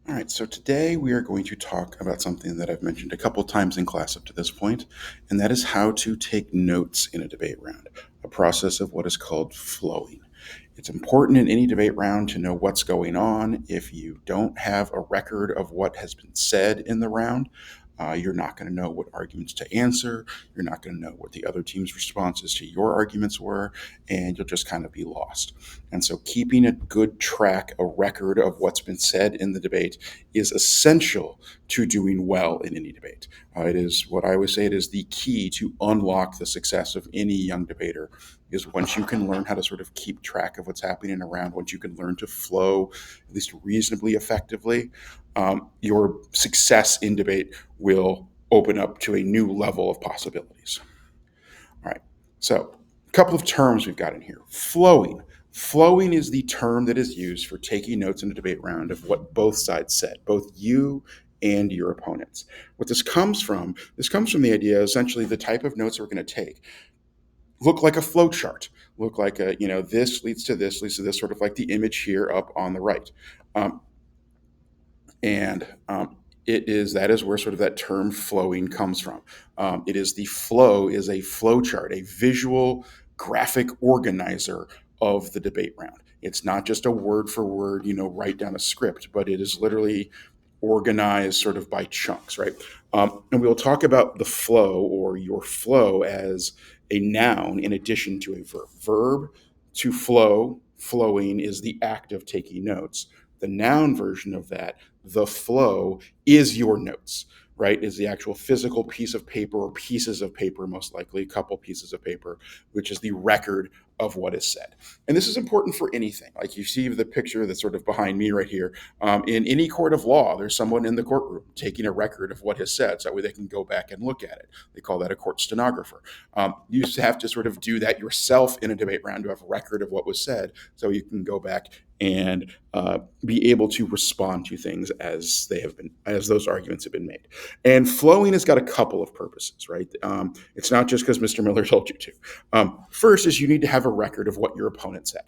All right, so today we are going to talk about something that I've mentioned a couple times in class up to this point, and that is how to take notes in a debate round, a process of what is called flowing. It's important in any debate round to know what's going on. If you don't have a record of what has been said in the round, you're not going to know what arguments to answer. You're not going to know what the other team's responses to your arguments were, and you'll just kind of be lost. And so, keeping a good track, a record of what's been said in the debate is essential to doing well in any debate. It is what I always say, it is the key to unlock the success of any young debater. Is once you can learn how to sort of keep track of what's happening around, once you can learn to flow at least reasonably effectively, your success in debate will open up to a new level of possibilities. All right. So, a couple of terms we've got in here. Flowing. Flowing is the term that is used for taking notes in a debate round of what both sides said, both you and your opponents. What this comes from the idea essentially the type of notes we're going to take look like a flow chart, look like this leads to this, sort of like the image here up on the right. Um, and it is that is where sort of that term flowing comes from. It is the flow is a flow chart, a visual graphic organizer of the debate round. It's not just a word for word, write down a script, but it is literally organized sort of by chunks, right? And we'll talk about the flow or your flow as a noun in addition to a verb. Verb to flow, flowing is the act of taking notes. The noun version of that, the flow, is your notes, right? Is the actual physical piece of paper or pieces of paper, most likely a couple pieces of paper, which is the record of what is said. And this is important for anything. Like you see the picture that's sort of behind me right here. In any court of law, there's someone in the courtroom taking a record of what is said, so that way they can go back and look at it. They call that a court stenographer. You just have to sort of do that yourself in a debate round to have a record of what was said, so you can go back and be able to respond to things as they have been, as those arguments have been made. And flowing has got a couple of purposes, right? It's not just because Mr. Miller told you to. First is you need to have a record of what your opponent said.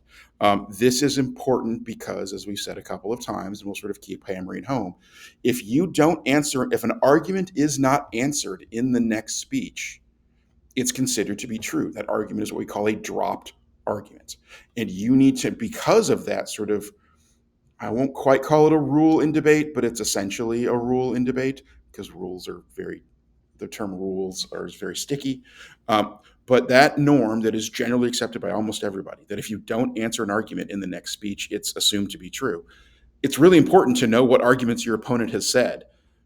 This is important because, as we've said a couple of times, and we'll sort of keep hammering home, if you don't answer, if an argument is not answered in the next speech, it's considered to be true. That argument is what we call a dropped argument. And you need to, because of that sort of, I won't quite call it a rule in debate, but it's essentially a rule in debate because the term rules are very sticky. But that norm that is generally accepted by almost everybody, that if you don't answer an argument in the next speech, it's assumed to be true. It's really important to know what arguments your opponent has said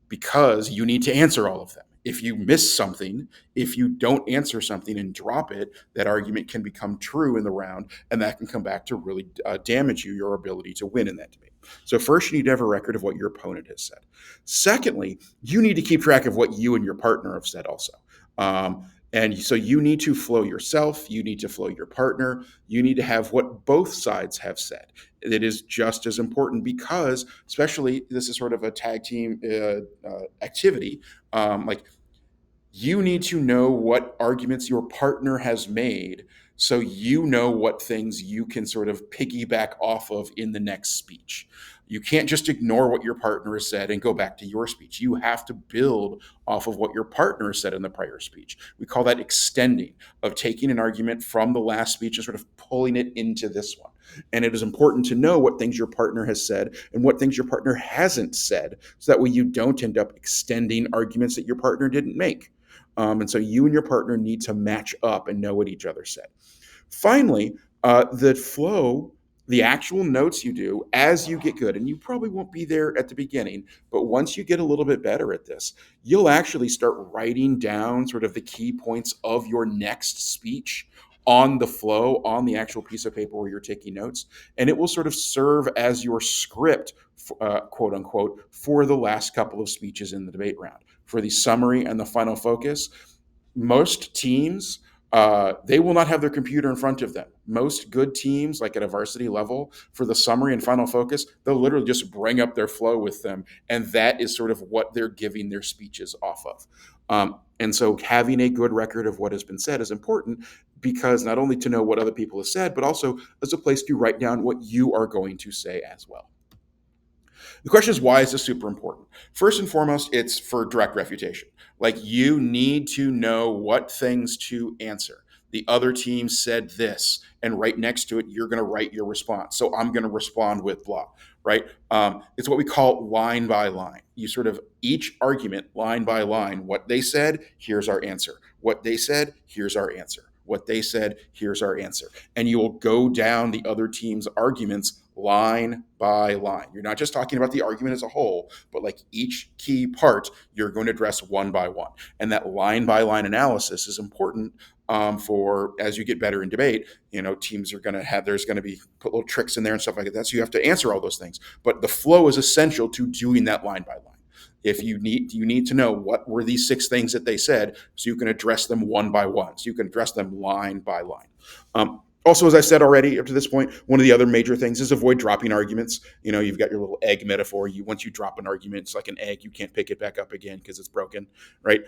because you need to answer all of them. If you miss something, if you don't answer something and drop it, that argument can become true in the round, and that can come back to really damage your ability to win in that debate. So, first, you need to have a record of what your opponent has said. Secondly, you need to keep track of what you and your partner have said also. And so you need to flow yourself, you need to flow your partner, you need to have what both sides have said. It is just as important because, especially, this is sort of a tag team activity. Like you need to know what arguments your partner has made so you know what things you can sort of piggyback off of in the next speech. You can't just ignore what your partner has said and go back to your speech. You have to build off of what your partner said in the prior speech. We call that extending, of taking an argument from the last speech and sort of pulling it into this one. And it is important to know what things your partner has said and what things your partner hasn't said, so that way you don't end up extending arguments that your partner didn't make. And so you and your partner need to match up and know what each other said. Finally, the flow, the actual notes you do as you get good, and you probably won't be there at the beginning, but once you get a little bit better at this, you'll actually start writing down sort of the key points of your next speech on the flow, on the actual piece of paper where you're taking notes, and it will sort of serve as your script, quote unquote, for the last couple of speeches in the debate round. For the summary and the final focus, most teams, they will not have their computer in front of them. Most good teams, like at a varsity level, for the summary and final focus, they'll literally just bring up their flow with them, and that is sort of what they're giving their speeches off of. And so having a good record of what has been said is important, because not only to know what other people have said, but also as a place to write down what you are going to say as well. The question is, why is this super important? First and foremost, it's for direct refutation. Like, you need to know what things to answer. The other team said this, and right next to it, you're going to write your response. So I'm going to respond with blah, right? It's what we call line by line. You sort of each argument, line by line, what they said, here's our answer. What they said, here's our answer. What they said, here's our answer. And you will go down the other team's arguments line by line. You're not just talking about the argument as a whole, but like each key part, you're going to address one by one. And that line by line analysis is important for as you get better in debate. Teams are going to have, there's going to be put little tricks in there and stuff like that. So you have to answer all those things. But the flow is essential to doing that line by line. If you need to know what were these six things that they said, so you can address them one by one. So you can address them line by line. Also, as I said already up to this point, one of the other major things is avoid dropping arguments. You've got your little egg metaphor. Once you drop an argument, it's like an egg. You can't pick it back up again because it's broken, right?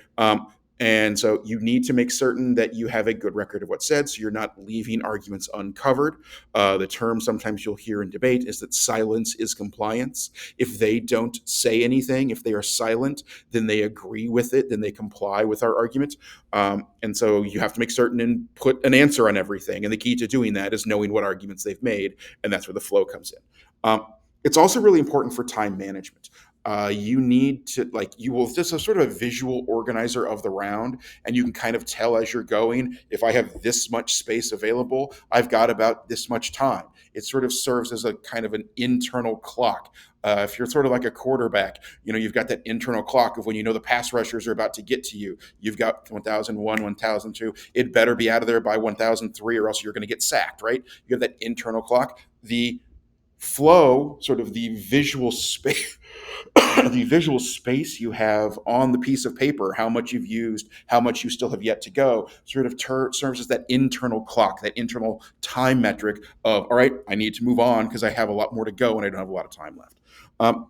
And so you need to make certain that you have a good record of what's said, so you're not leaving arguments uncovered. The term sometimes you'll hear in debate is that silence is compliance. If they don't say anything, if they are silent, then they agree with it, then they comply with our argument. And so you have to make certain and put an answer on everything. And the key to doing that is knowing what arguments they've made, and that's where the flow comes in. It's also really important for time management. You need to, you will just a sort of a visual organizer of the round, and you can kind of tell as you're going, if I have this much space available, I've got about this much time. It sort of serves as a kind of an internal clock. If you're sort of like a quarterback, you've got that internal clock of when the pass rushers are about to get to you. You've got 1001, 1002. It better be out of there by 1003 or else you're going to get sacked, right? You have that internal clock. The flow, sort of the visual space, the visual space you have on the piece of paper, how much you've used, how much you still have yet to go, sort of serves as that internal clock, that internal time metric of, all right, I need to move on because I have a lot more to go and I don't have a lot of time left.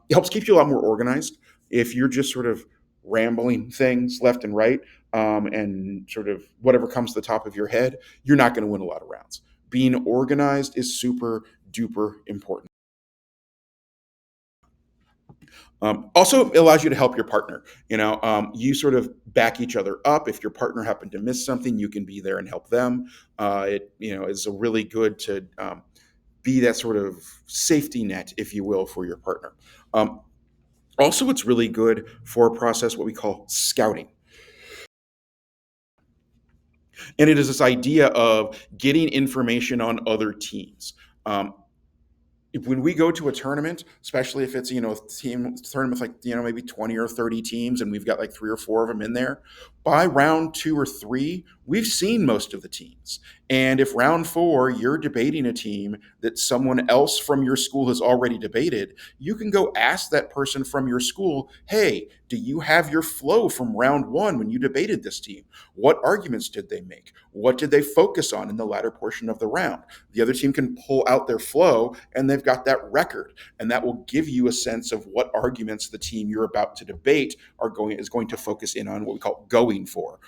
It helps keep you a lot more organized. If you're just sort of rambling things left and right, and sort of whatever comes to the top of your head, you're not going to win a lot of rounds. Being organized is super duper important. Also, it allows you to help your partner. You sort of back each other up. If your partner happened to miss something, you can be there and help them. It is a really good to be that sort of safety net, if you will, for your partner. Also, it's really good for a process what we call scouting. And it is this idea of getting information on other teams. When we go to a tournament, especially if it's a team tournament with maybe 20 or 30 teams, and we've got like three or four of them in there, by round two or three, we've seen most of the teams. And if round four you're debating a team that someone else from your school has already debated, you can go ask that person from your school, hey, do you have your flow from round one when you debated this team? What arguments did they make? What did they focus on in the latter portion of the round? The other team can pull out their flow, and they've got that record, and that will give you a sense of what arguments the team you're about to debate is going to focus in on, what we call going for,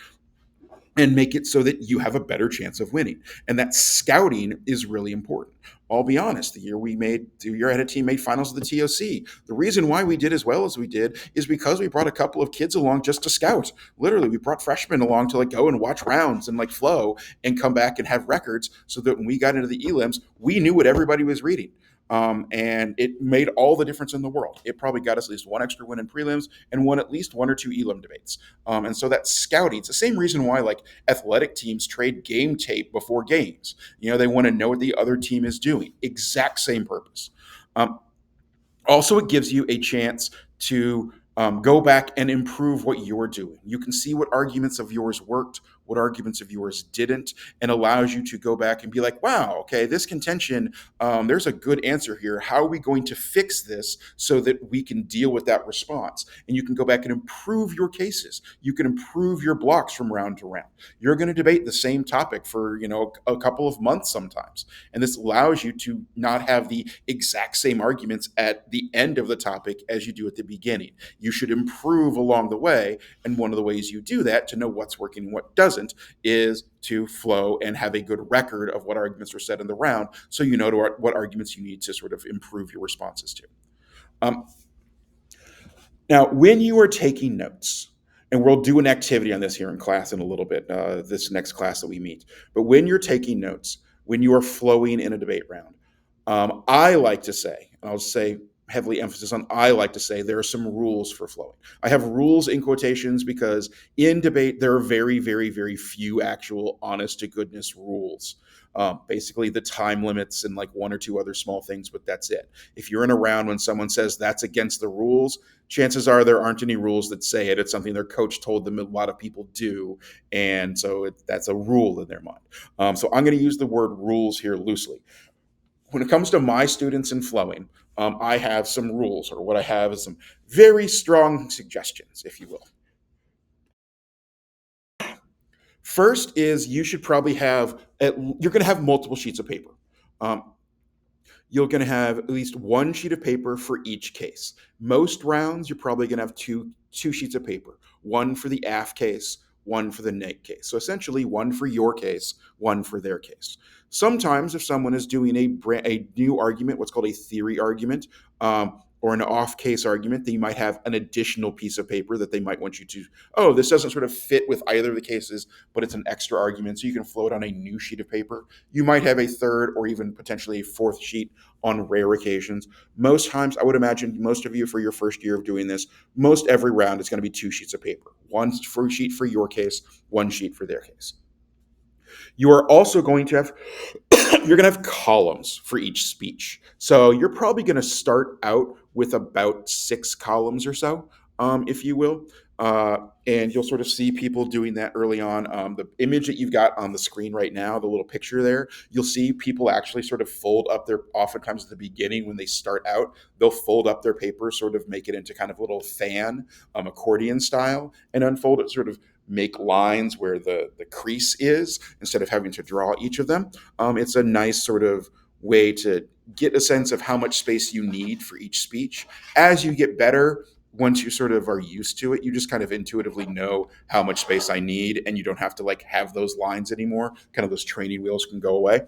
and make it so that you have a better chance of winning. And that scouting is really important. I'll be honest, the year I had a team made finals of the TOC. The reason why we did as well as we did is because we brought a couple of kids along just to scout. Literally, we brought freshmen along to go and watch rounds and flow and come back and have records, so that when we got into the elims, we knew what everybody was reading. And it made all the difference in the world. It probably got us at least one extra win in prelims and at least one or two elim debates. And so that scouting, it's the same reason why athletic teams trade game tape before games. They want to know what the other team is doing. Exact same purpose. Also, it gives you a chance to go back and improve what you're doing. You can see what arguments of yours worked, what arguments of yours didn't, and allows you to go back and be like, wow, okay, this contention, there's a good answer here. How are we going to fix this so that we can deal with that response? And you can go back and improve your cases. You can improve your blocks from round to round. You're going to debate the same topic for, a couple of months sometimes. And this allows you to not have the exact same arguments at the end of the topic as you do at the beginning. You should improve along the way. And one of the ways you do that to know what's working and what doesn't is to flow and have a good record of what arguments were said in the round, so you know what arguments you need to sort of improve your responses to. Now, when you are taking notes, and we'll do an activity on this here in class in a little bit, this next class that we meet, but when you're taking notes, when you are flowing in a debate round, I like to say, and I'll say heavily emphasis on I like to say there are some rules for flowing. I have rules in quotations because in debate, there are very, very, very few actual honest to goodness rules. Basically, the time limits and like one or two other small things, but that's it. If you're in a round when someone says that's against the rules, chances are there aren't any rules that say it. It's something their coach told them a lot of people do. And so that's a rule in their mind. So I'm going to use the word rules here loosely. When it comes to my students in flowing, I have some rules, or what I have is some very strong suggestions, if you will. First is you should probably you're going to have multiple sheets of paper. Um, you're going to have at least one sheet of paper for each case. Most rounds, you're probably going to have two sheets of paper, one for the AF case, one for the neg case. So essentially, one for your case, one for their case. Sometimes, if someone is doing a new argument, what's called a theory argument, or an off case argument, they might have an additional piece of paper that they might want you to, oh, this doesn't sort of fit with either of the cases, but it's an extra argument. So you can float on a new sheet of paper. You might have a third or even potentially a fourth sheet on rare occasions. Most times, I would imagine most of you for your first year of doing this, most every round is going to be two sheets of paper, one for sheet for your case, one sheet for their case. You are also going to have you're going to have columns for each speech. So you're probably going to start out with about 6 columns or so, if you will. And you'll sort of see people doing that early on. The image that you've got on the screen right now, the little picture there, you'll see people actually sort of fold up oftentimes at the beginning when they start out, they'll fold up their paper, sort of make it into kind of a little fan, accordion style, and unfold it, sort of make lines where the crease is instead of having to draw each of them. It's a nice sort of way to get a sense of how much space you need for each speech. As you get better, once you sort of are used to it, you just kind of intuitively know how much space I need, and you don't have to like have those lines anymore. Kind of those training wheels can go away.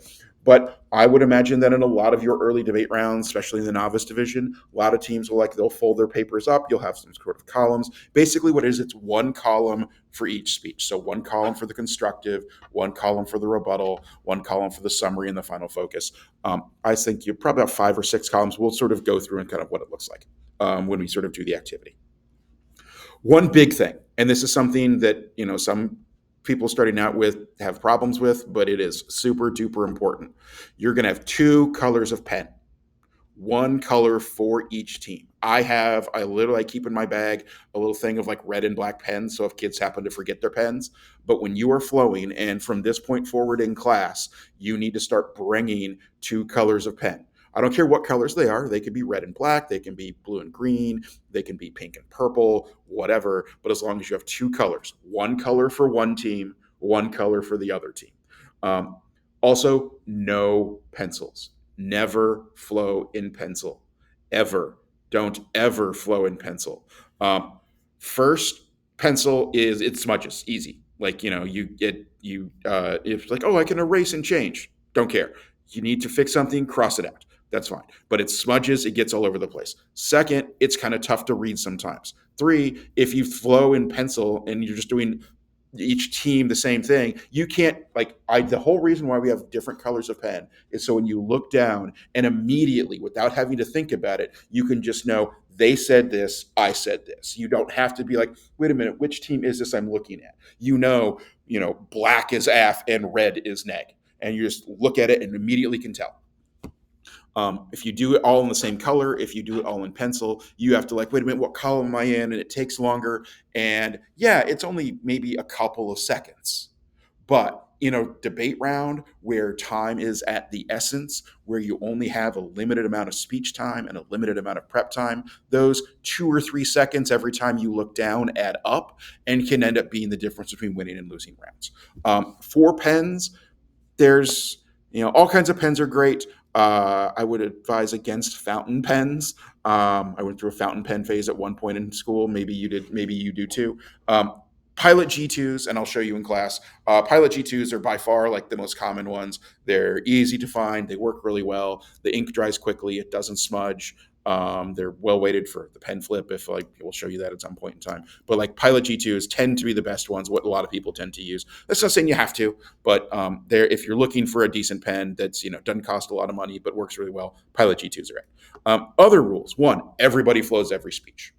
But I would imagine that in a lot of your early debate rounds, especially in the novice division, a lot of teams will they'll fold their papers up. You'll have some sort of columns. Basically, what it is, it's one column for each speech. So one column for the constructive, one column for the rebuttal, one column for the summary and the final focus. I think you probably have 5 or 6 columns. We'll sort of go through and kind of what it looks like when we sort of do the activity. One big thing, and this is something that some people starting out with have problems with, but it is super duper important. You're going to have 2 colors of pen, one color for each team. I keep in my bag a little thing of like red and black pens. So if kids happen to forget their pens, but when you are flowing and from this point forward in class, you need to start bringing 2 colors of pen. I don't care what colors they are. They can be red and black. They can be blue and green. They can be pink and purple, whatever. But as long as you have 2 colors, one color for one team, one color for the other team. Um, Also, no pencils. Never flow in pencil. Ever. Don't ever flow in pencil. First, pencil is it smudges easy. Like you get you if like, oh, I can erase and change. Don't care. You need to fix something, cross it out. That's fine. But it smudges, it gets all over the place. Second, it's kind of tough to read sometimes. Three, if you flow in pencil and you're just doing each team the same thing, you can't the whole reason why we have different colors of pen is so when you look down and immediately without having to think about it, you can just know they said this, I said this. You don't have to be like, wait a minute, which team is this I'm looking at? Black is AF and red is neg, and you just look at it and immediately can tell. If you do it all in the same color, if you do it all in pencil, you have to wait a minute, what column am I in? And it takes longer. And yeah, it's only maybe a couple of seconds. But in a debate round where time is at the essence, where you only have a limited amount of speech time and a limited amount of prep time, those 2 or 3 seconds every time you look down add up and can end up being the difference between winning and losing rounds. For pens, there's all kinds of pens are great. I would advise against fountain pens. I went through a fountain pen phase at one point in school. Maybe you did. Maybe you do too. Pilot G2s, and I'll show you in class. Pilot G2s are by far the most common ones. They're easy to find. They work really well. The ink dries quickly. It doesn't smudge. They're well weighted for the pen flip, if like we'll show you that at some point in time. But like Pilot G2s tend to be the best ones, what a lot of people tend to use. That's not saying you have to, but there, if you're looking for a decent pen that's doesn't cost a lot of money but works really well, Pilot G2s are right. Other rules: one, everybody flows every speech.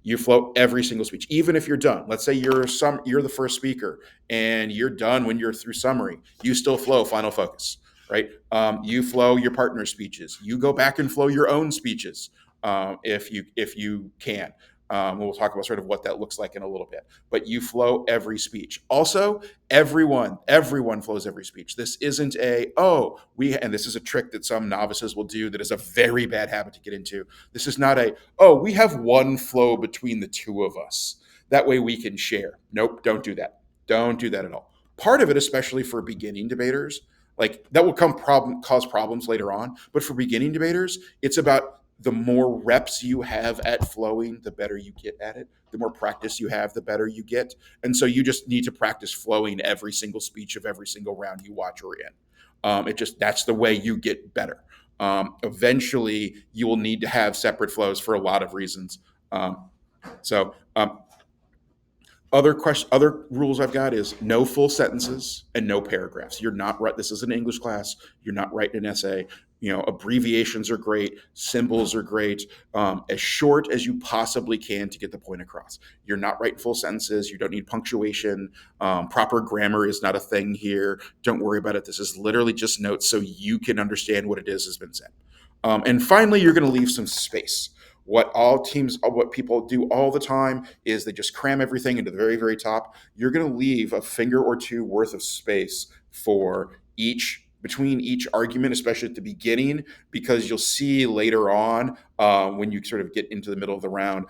You flow every single speech, even if you're done. Let's say you're the first speaker and you're done when you're through summary. You still flow final focus, right? You flow your partner's speeches. You go back and flow your own speeches if you can. We'll talk about sort of what that looks like in a little bit. But you flow every speech. Also, everyone flows every speech. This isn't and this is a trick that some novices will do that is a very bad habit to get into. This is not we have one flow between the two of us. That way we can share. Nope, don't do that. Don't do that at all. Part of it, especially for beginning debaters, like that will cause problems later on. But for beginning debaters, it's about the more reps you have at flowing, the better you get at it. The more practice you have, the better you get. And so you just need to practice flowing every single speech of every single round you watch or in. That's the way you get better. Eventually, you will need to have separate flows for a lot of reasons. So other rules I've got is no full sentences and no paragraphs. You're not right. This is an English class. You're not writing an essay. Abbreviations are great. Symbols are great. As short as you possibly can to get the point across. You're not writing full sentences. You don't need punctuation. Proper grammar is not a thing here. Don't worry about it. This is literally just notes so you can understand what it is has been said. And finally, you're going to leave some space. What people do all the time is they just cram everything into the very, very top. You're going to leave a finger or two worth of space between each argument, especially at the beginning, because you'll see later on when you sort of get into the middle of the round,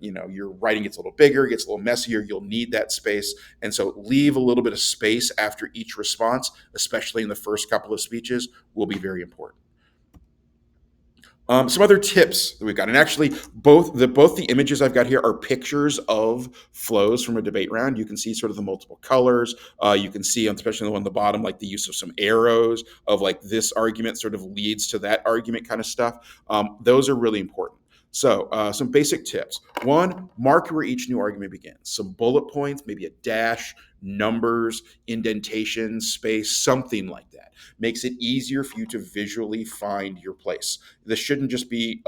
your writing gets a little bigger, gets a little messier. You'll need that space. And so leave a little bit of space after each response, especially in the first couple of speeches, will be very important. Some other tips that we've got, and actually, both the images I've got here are pictures of flows from a debate round. You can see sort of the multiple colors. You can see, especially the one on the bottom, like the use of some arrows of like this argument sort of leads to that argument kind of stuff. Those are really important. So, some basic tips. One, mark where each new argument begins. Some bullet points, maybe a dash, numbers, indentation, space, something like that. Makes it easier for you to visually find your place. This shouldn't just be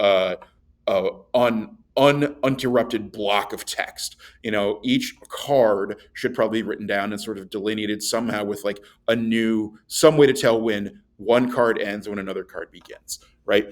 uninterrupted block of text. Each card should probably be written down and sort of delineated somehow with like some way to tell when one card ends and when another card begins, right?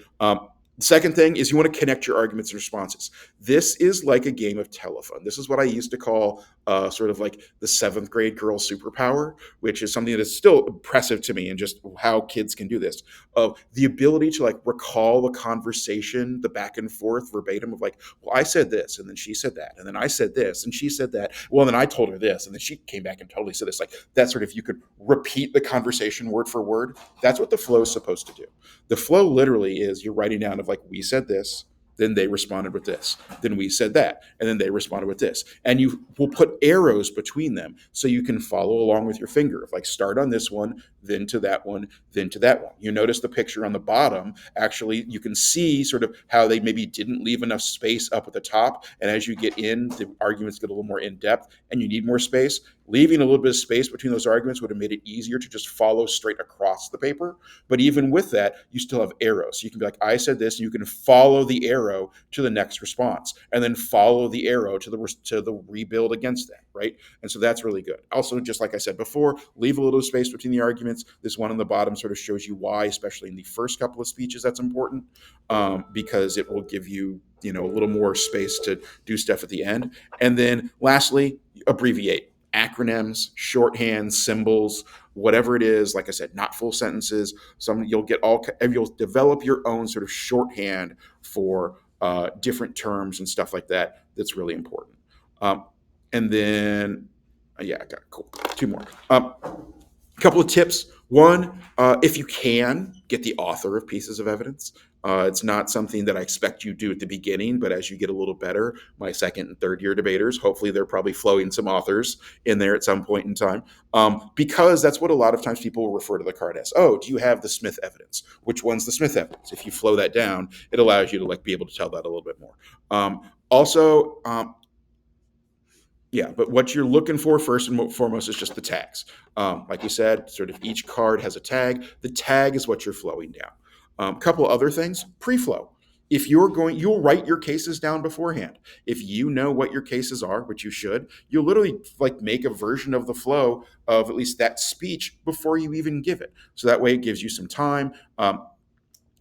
The second thing is you want to connect your arguments and responses. This is like a game of telephone. This is what I used to call sort of like the seventh grade girl superpower, which is something that is still impressive to me and just how kids can do this. Of the ability to like recall the conversation, the back and forth verbatim of like, well, I said this and then she said that. And then I said this and she said that. Well, then I told her this and then she came back and totally said this. Like that sort of, you could repeat the conversation word for word. That's what the flow is supposed to do. The flow literally is you're writing down of like, we said this, then they responded with this, then we said that, and then they responded with this. And you will put arrows between them so you can follow along with your finger. If like start on this one, then to that one, then to that one. You notice the picture on the bottom, actually, you can see sort of how they maybe didn't leave enough space up at the top. And as you get in, the arguments get a little more in depth and you need more space. Leaving a little bit of space between those arguments would have made it easier to just follow straight across the paper. But even with that, you still have arrows. So you can be like, I said this, and you can follow the arrow to the next response, and then follow the arrow to the rebuild against that, right? And so that's really good. Also, just like I said before, leave a little space between the arguments. This one on the bottom sort of shows you why, especially in the first couple of speeches, that's important because it will give you, a little more space to do stuff at the end. And then lastly, abbreviate. Acronyms, shorthand, symbols, whatever it is. Like I said, not full sentences. You'll develop your own sort of shorthand for different terms and stuff like that. That's really important. And then, I got it. Cool. Two more. A couple of tips. One, if you can, get the author of pieces of evidence. It's not something that I expect you do at the beginning, but as you get a little better, my second and third year debaters, hopefully they're probably flowing some authors in there at some point in time, because that's what a lot of times people will refer to the card as. Oh, do you have the Smith evidence? Which one's the Smith evidence? If you flow that down, it allows you to like be able to tell that a little bit more. Also, yeah, but what you're looking for first and foremost is just the tags. Like you said, sort of each card has a tag. The tag is what you're flowing down. A couple other things, pre-flow. If you're going, you'll write your cases down beforehand. If you know what your cases are, which you should, you'll literally like make a version of the flow of at least that speech before you even give it. So that way it gives you some time.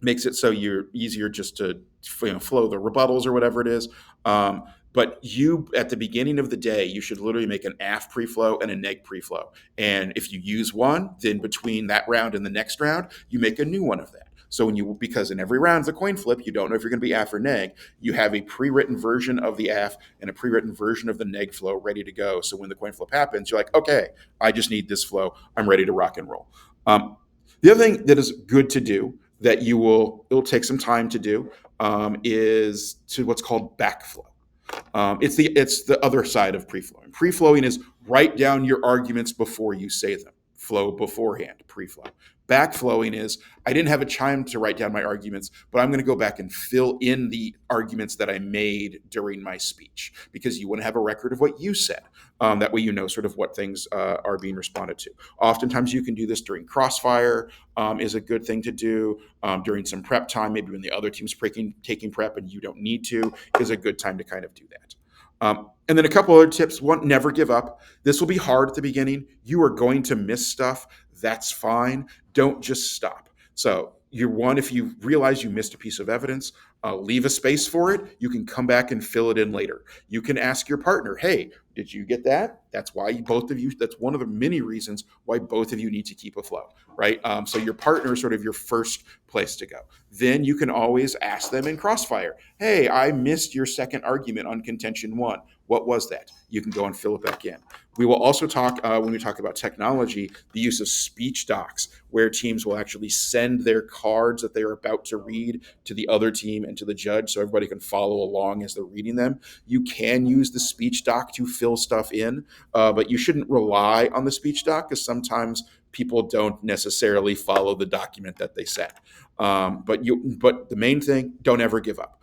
Makes it so you're easier just to flow the rebuttals or whatever it is. But you, at the beginning of the day, you should literally make an AF pre-flow and a neg pre-flow. And if you use one, then between that round and the next round, you make a new one of that. So because in every round is a coin flip, you don't know if you're going to be AF or neg. You have a pre-written version of the AF and a pre-written version of the neg flow ready to go. So when the coin flip happens, you're like, okay, I just need this flow. I'm ready to rock and roll. The other thing that is good to do that it'll take some time to do is to what's called backflow. It's the other side of pre-flowing. Pre-flowing is write down your arguments before you say them. Flow beforehand, pre-flow. Backflowing is I didn't have a time to write down my arguments, but I'm going to go back and fill in the arguments that I made during my speech because you want to have a record of what you said. That way, you know sort of what things are being responded to. Oftentimes, you can do this during crossfire. Is a good thing to do during some prep time. Maybe when the other team's taking prep and you don't need to, is a good time to kind of do that. And then a couple other tips. One, never give up. This will be hard at the beginning. You are going to miss stuff. That's fine. Don't just stop. So, if you realize you missed a piece of evidence, leave a space for it. You can come back and fill it in later. You can ask your partner, hey, did you get that? That's that's one of the many reasons why both of you need to keep a flow, right? So your partner is sort of your first place to go. Then you can always ask them in crossfire, hey, I missed your second argument on contention one. What was that? You can go and fill it back in. We will also talk, when we talk about technology, the use of speech docs, where teams will actually send their cards that they are about to read to the other team and to the judge so everybody can follow along as they're reading them. You can use the speech doc to fill stuff in, but you shouldn't rely on the speech doc because sometimes people don't necessarily follow the document that they sent. But the main thing, don't ever give up.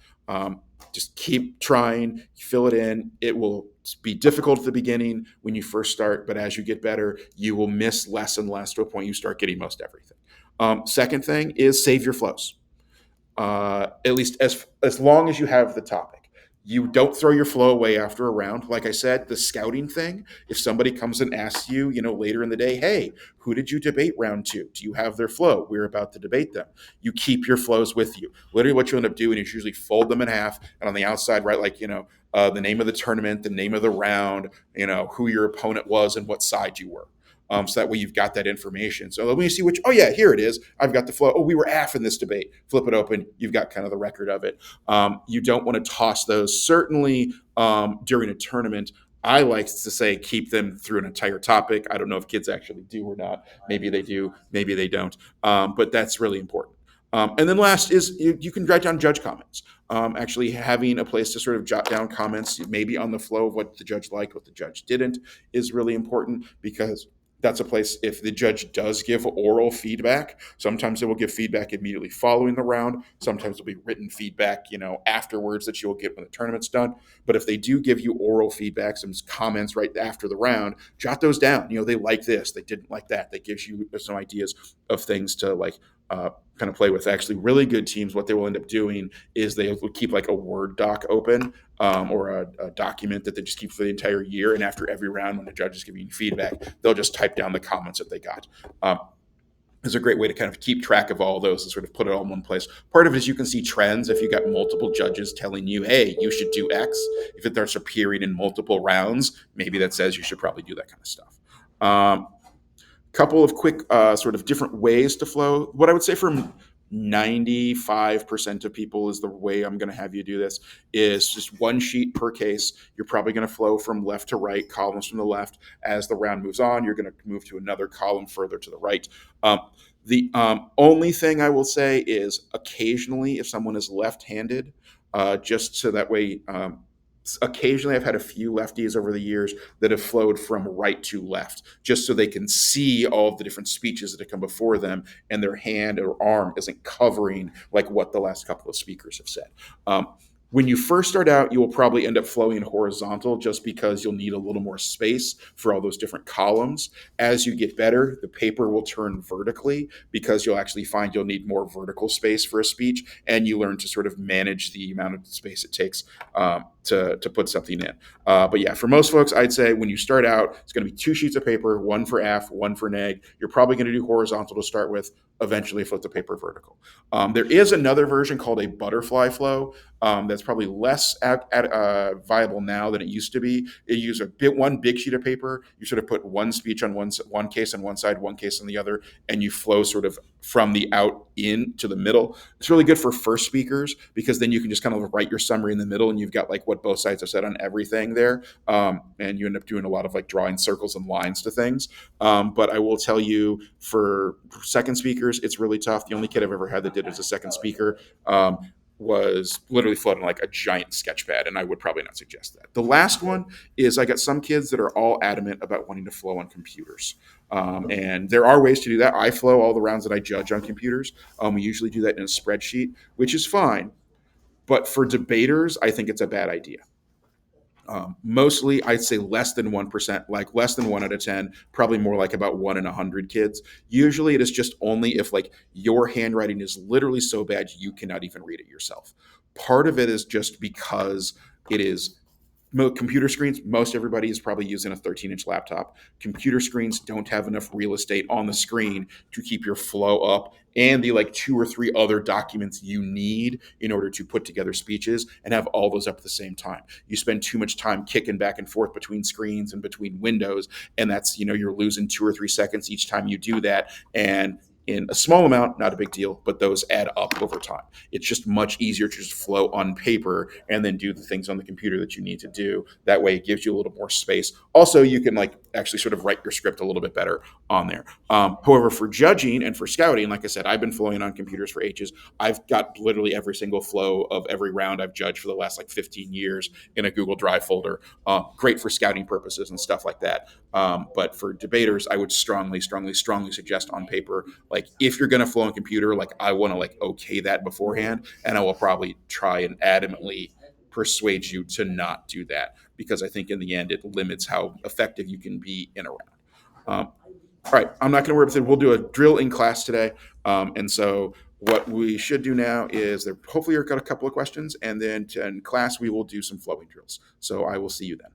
Just keep trying, fill it in. It will be difficult at the beginning when you first start, but as you get better, you will miss less and less to a point you start getting most everything. Second thing is save your flows. At least as long as you have the topic. You don't throw your flow away after a round. Like I said, the scouting thing, if somebody comes and asks you, later in the day, hey, who did you debate round two? Do you have their flow? We're about to debate them. You keep your flows with you. Literally what you end up doing is usually fold them in half and on the outside, write the name of the tournament, the name of the round, who your opponent was and what side you were. So that way you've got that information. So when you see oh yeah, here it is. I've got the flow. Oh, we were AF in this debate. Flip it open. You've got kind of the record of it. You don't want to toss those. Certainly during a tournament, I like to say keep them through an entire topic. I don't know if kids actually do or not. Maybe they do. Maybe they don't. But that's really important. And then last is you can write down judge comments. Actually having a place to sort of jot down comments, maybe on the flow of what the judge liked, what the judge didn't, is really important because that's a place if the judge does give oral feedback. Sometimes they will give feedback immediately following the round. Sometimes it'll be written feedback, afterwards that you'll get when the tournament's done. But if they do give you oral feedback, some comments right after the round, jot those down. They like this, they didn't like that. That gives you some ideas of things to kind of play with. Actually, really good teams, what they will end up doing is they will keep like a Word doc open or a document that they just keep for the entire year. And after every round, when the judge is giving you feedback, they'll just type down the comments that they got. It's a great way to kind of keep track of all those and sort of put it all in one place. Part of it is you can see trends if you got multiple judges telling you, hey, you should do X. If it starts appearing in multiple rounds, maybe that says you should probably do that kind of stuff. Couple of quick sort of different ways to flow. What I would say for 95% of people is the way I'm going to have you do this is just one sheet per case. You're probably going to flow from left to right, columns from the left. As the round moves on, you're going to move to another column further to the right. Um, the only thing I will say is occasionally, if someone is left-handed, just so that way, occasionally I've had a few lefties over the years that have flowed from right to left, just so they can see all of the different speeches that have come before them, and their hand or arm isn't covering like what the last couple of speakers have said. Um, when you first start out, you will probably end up flowing horizontal just because you'll need a little more space for all those different columns. As you get better, the paper will turn vertically because you'll actually find you'll need more vertical space for a speech, and you learn to sort of manage the amount of space it takes to put something in. But yeah, for most folks, I'd say when you start out, it's going to be two sheets of paper, one for AF, one for neg. You're probably going to do horizontal to start with, eventually flip the paper vertical. There is another version called a butterfly flow that's probably less viable now than it used to be. You use one big sheet of paper. You sort of put one speech on one case on one side, one case on the other, and you flow sort of from the out in to the middle. It's really good for first speakers because then you can just kind of write your summary in the middle, and you've got like what both sides have said on everything there, and you end up doing a lot of like drawing circles and lines to things. But I will tell you, for second speakers, it's really tough. The only kid I've ever had that did it as a second speaker was literally floating like a giant sketch pad, and I would probably not suggest that. The last one is I got some kids that are all adamant about wanting to flow on computers. And there are ways to do that. I flow all the rounds that I judge on computers. We usually do that in a spreadsheet, which is fine. But for debaters, I think it's a bad idea. Mostly, I'd say less than 1%, like less than 1 out of 10, probably more like about 1 in 100 kids. Usually, it is just only if like your handwriting is literally so bad you cannot even read it yourself. Part of it is just because it is computer screens. Most everybody is probably using a 13-inch laptop. Computer screens don't have enough real estate on the screen to keep your flow up and the like two or three other documents you need in order to put together speeches and have all those up at the same time. You spend too much time kicking back and forth between screens and between windows, and that's, you're losing 2 or 3 seconds each time you do that. And in a small amount, not a big deal, but those add up over time. It's just much easier to just flow on paper and then do the things on the computer that you need to do. That way, it gives you a little more space. Also, you can like actually sort of write your script a little bit better on there. However, for judging and for scouting, like I said, I've been flowing on computers for ages. I've got literally every single flow of every round I've judged for the last like 15 years in a Google Drive folder. Great for scouting purposes and stuff like that. But for debaters, I would strongly, strongly, strongly suggest on paper. Like if you're going to flow on computer, like I want to like okay that beforehand, and I will probably try and adamantly persuade you to not do that because I think in the end it limits how effective you can be in a round. All right, I'm not going to worry about it. We'll do a drill in class today, and so what we should do now is there hopefully you've got a couple of questions, and then in class we will do some flowing drills. So I will see you then.